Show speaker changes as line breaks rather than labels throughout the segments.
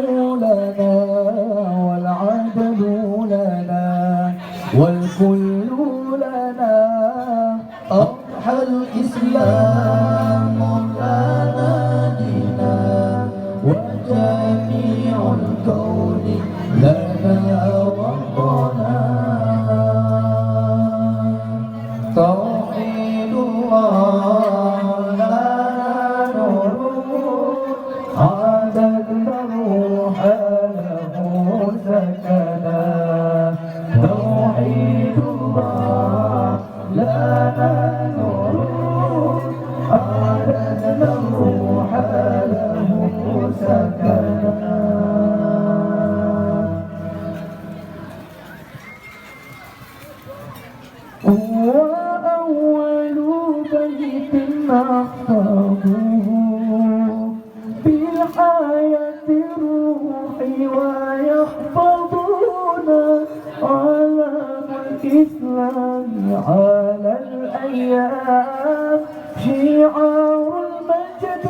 لنا والعدل لنا والكل لنا أضحى الإسلام لنا دينا وجميع الكون لنا وطنا توحيد الله لنا نور عددنا الروح له سكنا توحيد الله لنا نور عددنا الروح له سكنا هو أول بيت نحفظه بالحياة الروح ويحفظنا علم الإسلام على الأيام شعار المجد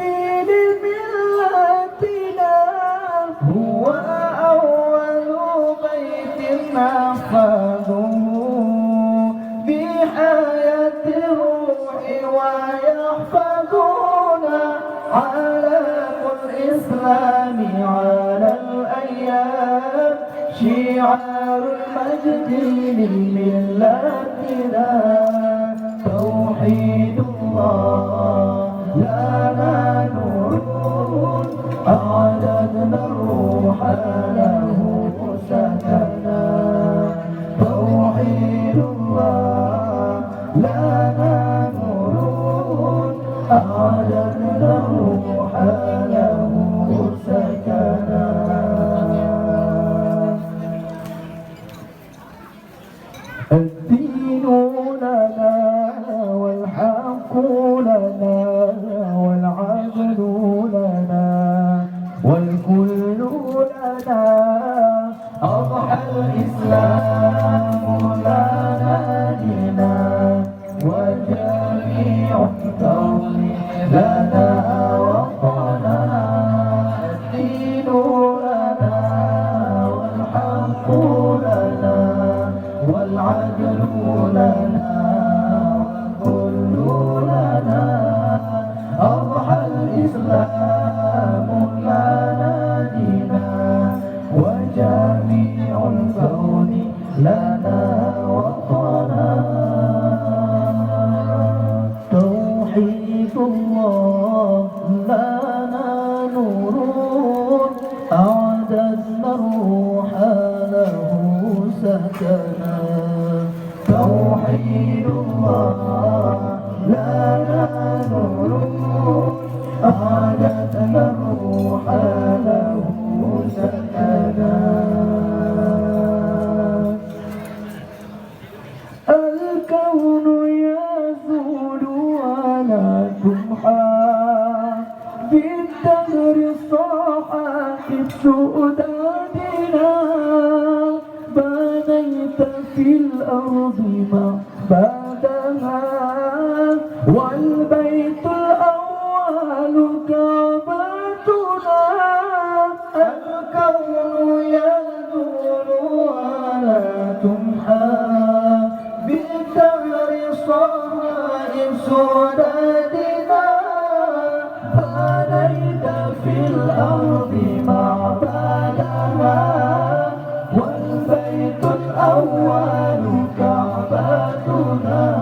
لملتنا هو أول بيت نحفظه بحياة الروح ويحفظنا علم الإسلام على الأيام شعار المجد لملتنا توحيد الله لنا نور أعددنا الروح له سكنا توحيد الله لنا نور أعددنا الروح له سكنا الدين لنا والحق لنا والعدل لنا والكل لنا أضحى الإسلام لنا دينا وجميع الكون لنا وطنا الدين لنا والحق لنا والعدل لنا والكل لنا أضحى الإسلام لنا دينا وجميع الكون لنا وطنا توحيد الله لنا نور أعددنا الروح له سكنا توحيد الله لنا نور أعددنا الروح له سكنا الكون يزول ولا تمحى بالدهر صاحب سؤدادنا بنيت في الأرض معبدها والبيت الأول كعبتنا الكون يزول ولا تمحى بالدهر صاحب سؤدادنا بنيت في الأرض معبدها والبيت الأول كعبتنا